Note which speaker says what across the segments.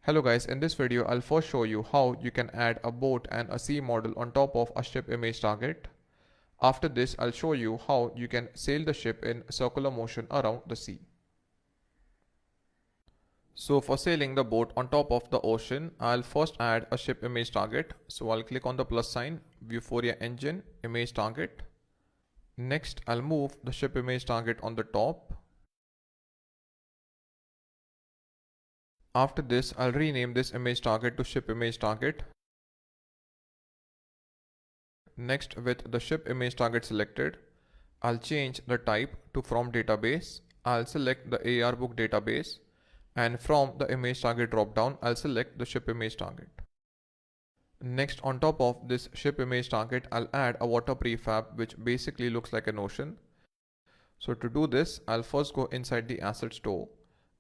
Speaker 1: Hello guys, in this video I'll first show you how you can add a boat and a sea model on top of a ship image target. After this I'll show you how you can sail the ship in circular motion around the sea. So for sailing the boat on top of the ocean, I'll first add a ship image target. So I'll click on the plus sign, Vuforia engine, image target. Next I'll move the ship image target on the top. After this, I'll rename this image target to ship image target. Next, with the ship image target selected, I'll change the type to from database. I'll select the AR book database, and from the image target dropdown, I'll select the ship image target. Next, on top of this ship image target, I'll add a water prefab which basically looks like an ocean. So to do this, I'll first go inside the asset store,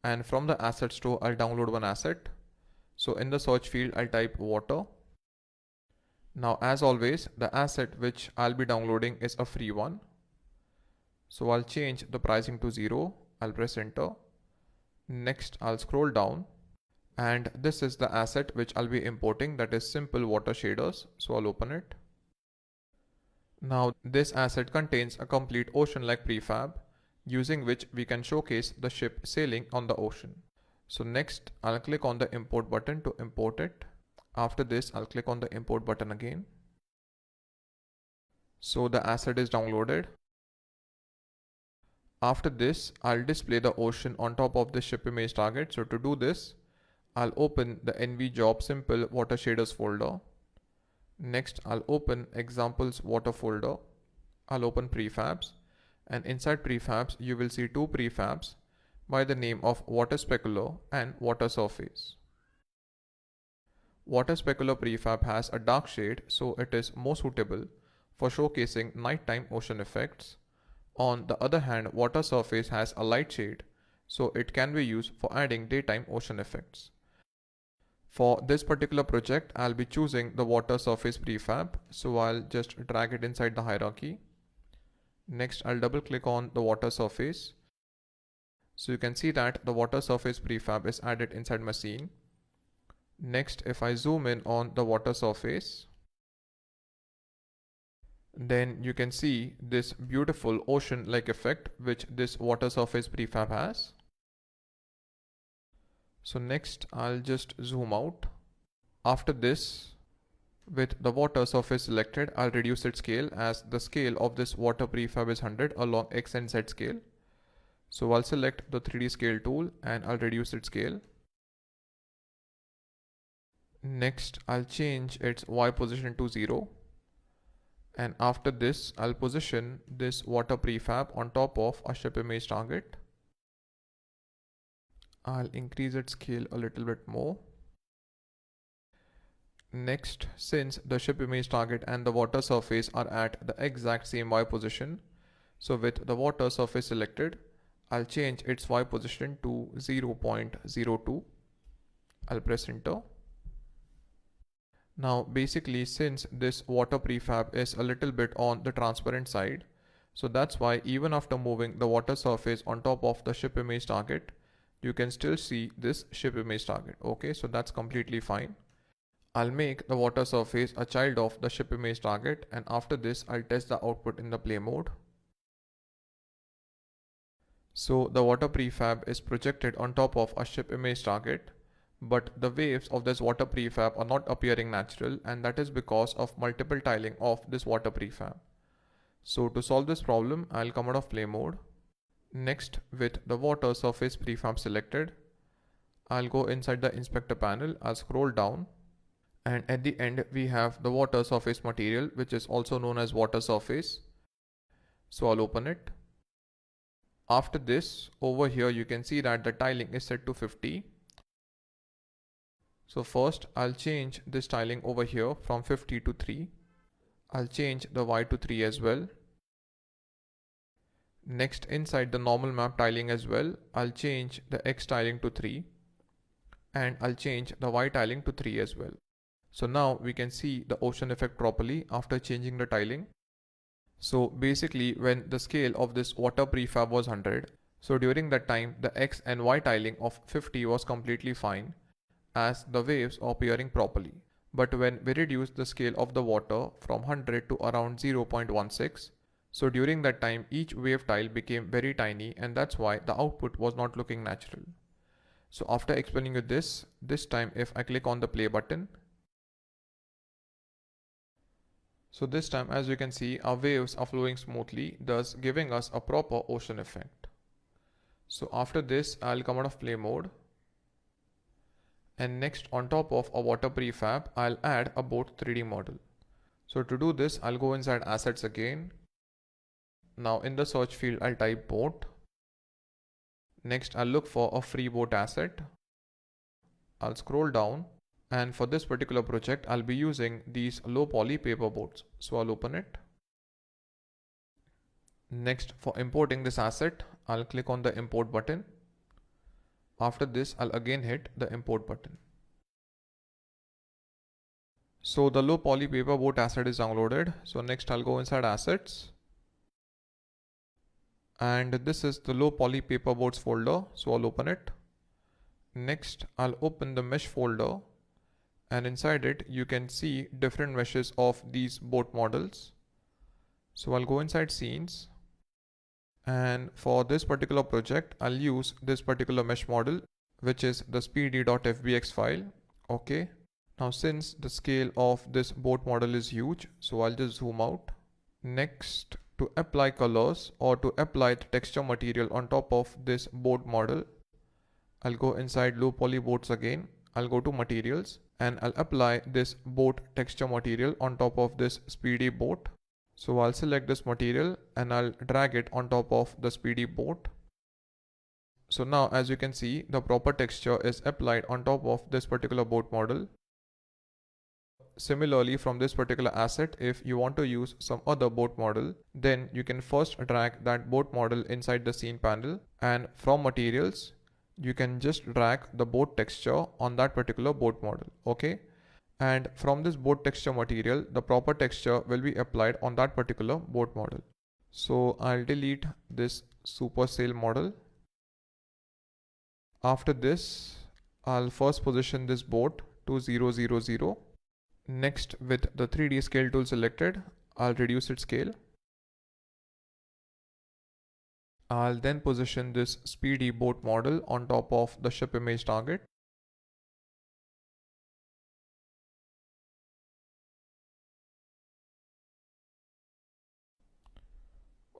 Speaker 1: and from the asset store I'll download one asset. So in the search field I'll type water. Now as always, the asset which I'll be downloading is a free one. So I'll change the pricing to 0. I'll press enter. Next I'll scroll down, and this is the asset which I'll be importing, that is simple water shaders. So I'll open it. Now this asset contains a complete ocean-like prefab, using which we can showcase the ship sailing on the ocean. So next I'll click on the import button to import it. After this I'll click on the import button again. So the asset is downloaded. After this I'll display the ocean on top of the ship image target. So to do this, I'll open the NVJob simple water shaders folder. Next I'll open examples water folder. I'll open prefabs, and inside prefabs you will see two prefabs by the name of water specular and water surface. Water specular prefab has a dark shade, so it is more suitable for showcasing nighttime ocean effects. On the other hand, water surface has a light shade, so it can be used for adding daytime ocean effects. For this particular project, I'll be choosing the water surface prefab, so I'll just drag it inside the hierarchy. Next, I'll double click on the water surface. So you can see that the water surface prefab is added inside my scene. Next, if I zoom in on the water surface, then you can see this beautiful ocean-like effect which this water surface prefab has. So next, I'll just zoom out. After this, with the water surface selected, I'll reduce its scale, as the scale of this water prefab is 100 along X and Z scale. So I'll select the 3D scale tool and I'll reduce its scale. Next, I'll change its Y position to 0. And after this, I'll position this water prefab on top of a ship image target. I'll increase its scale a little bit more. Next, since the ship image target and the water surface are at the exact same Y position, so with the water surface selected, I'll change its Y position to 0.02. I'll press enter. Now basically, since this water prefab is a little bit on the transparent side, so that's why even after moving the water surface on top of the ship image target, you can still see this ship image target. Okay, so that's completely fine. I'll make the water surface a child of the ship image target, and after this I'll test the output in the play mode. So the water prefab is projected on top of a ship image target, but the waves of this water prefab are not appearing natural, and that is because of multiple tiling of this water prefab. So to solve this problem, I'll come out of play mode. Next, with the water surface prefab selected, I'll go inside the inspector panel, I'll scroll down, and at the end we have the water surface material, which is also known as water surface. So I'll open it. After this, over here you can see that the tiling is set to 50. So first I'll change this tiling over here from 50 to 3. I'll change the Y to 3 as well. Next, inside the normal map tiling as well, I'll change the X tiling to 3, and I'll change the Y tiling to 3 as well. So now we can see the ocean effect properly after changing the tiling. So basically, when the scale of this water prefab was 100, so during that time the X and Y tiling of 50 was completely fine. as the waves are appearing properly. But when we reduce the scale of the water from 100 to around 0.16, so during that time each wave tile became very tiny, and that's why the output was not looking natural. So after explaining you this time if I click on the play button, so this time as you can see our waves are flowing smoothly, thus giving us a proper ocean effect. So after this I'll come out of play mode, and next on top of a water prefab I'll add a boat 3D model. So to do this I'll go inside assets again. Now in the search field I'll type boat. Next I'll look for a free boat asset. I'll scroll down, and for this particular project I'll be using these low poly paper boats. So I'll open it. Next, for importing this asset I'll click on the import button. After this I'll again hit the import button. So the low poly paper boat asset is downloaded. So next I'll go inside assets, and this is the low poly paper boats folder. So I'll open it. Next I'll open the mesh folder, and inside it you can see different meshes of these boat models. So I'll go inside scenes, and for this particular project I'll use this particular mesh model, which is the speedy.fbx file. Okay, now since the scale of this boat model is huge, so I'll just zoom out. Next, to apply colors or to apply the texture material on top of this boat model, I'll go inside low poly boats again. I'll go to materials and I'll apply this boat texture material on top of this speedy boat. So I'll select this material and I'll drag it on top of the speedy boat. So now as you can see, the proper texture is applied on top of this particular boat model. Similarly, from this particular asset, if you want to use some other boat model, then you can first drag that boat model inside the scene panel, and from materials you can just drag the boat texture on that particular boat model. Okay, and from this boat texture material the proper texture will be applied on that particular boat model. So I'll delete this super sail model. After this I'll first position this boat to 0, 0, 0. Next, with the 3D scale tool selected, I'll reduce its scale. I'll then position this speedy boat model on top of the ship image target.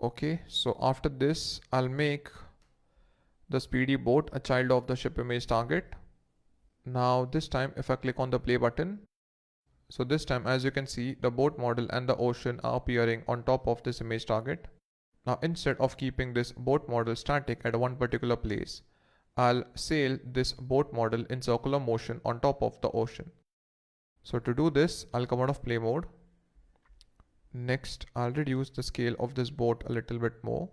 Speaker 1: Okay, so after this I'll make the speedy boat a child of the ship image target. Now this time if I click on the play button, so this time as you can see the boat model and the ocean are appearing on top of this image target. Now instead of keeping this boat model static at one particular place, I'll sail this boat model in circular motion on top of the ocean. So to do this I'll come out of play mode. Next I'll reduce the scale of this boat a little bit more.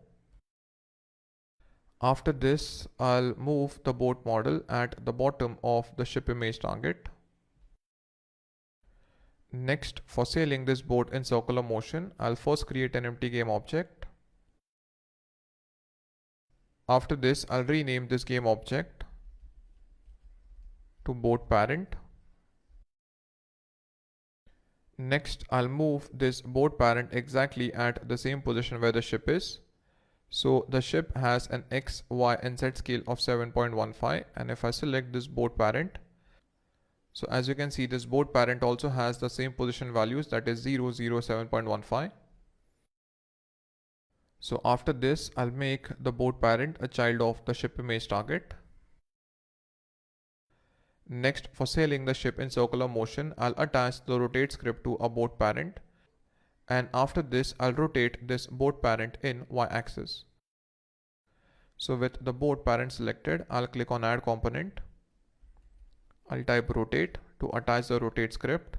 Speaker 1: After this I'll move the boat model at the bottom of the ship image target. Next, for sailing this boat in circular motion, I'll first create an empty game object. After this I'll rename this game object to boat parent. Next I'll move this boat parent exactly at the same position where the ship is. So the ship has an X, Y and Z scale of 7.15, and if I select this boat parent, so as you can see this boat parent also has the same position values, that is 0, 0, 7.15. So after this I'll make the boat parent a child of the ship image target. Next, for sailing the ship in circular motion, I'll attach the rotate script to a boat parent, and after this I'll rotate this boat parent in y-axis. So with the boat parent selected, I'll click on add component. I'll type rotate to attach the rotate script.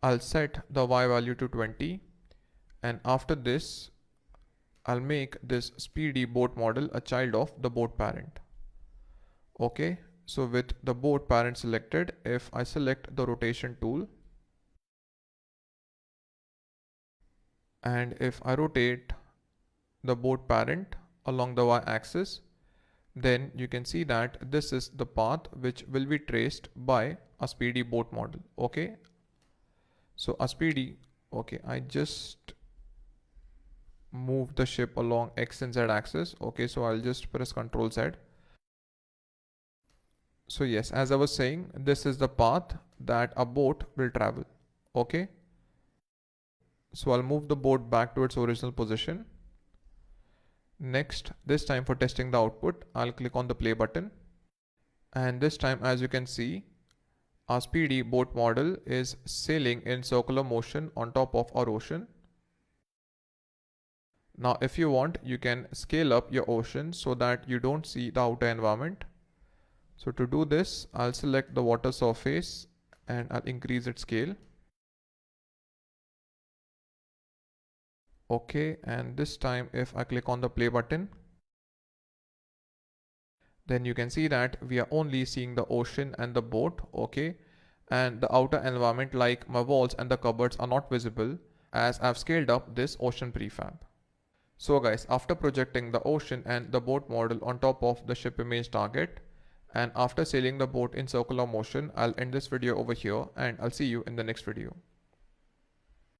Speaker 1: I'll set the y value to 20, and after this I'll make this speedy boat model a child of the boat parent. Okay, so with the boat parent selected, if I select the rotation tool and if I rotate the boat parent along the y-axis, then you can see that this is the path which will be traced by a speedy boat model. Okay, so a speedy, okay, I just move the ship along X and Z axis. Okay, so I'll just press Ctrl Z. So yes, as I was saying, this is the path that a boat will travel. Okay, so I'll move the boat back to its original position. Next, this time for testing the output, I'll click on the play button. And this time, as you can see, our speedy boat model is sailing in circular motion on top of our ocean. Now, if you want, you can scale up your ocean so that you don't see the outer environment. So to do this, I'll select the water surface and I'll increase its scale. Okay, and this time if I click on the play button, then you can see that we are only seeing the ocean and the boat. Okay, and the outer environment like my walls and the cupboards are not visible as I've scaled up this ocean prefab. So guys, after projecting the ocean and the boat model on top of the ship image target, and after sailing the boat in circular motion, I'll end this video over here and I'll see you in the next video.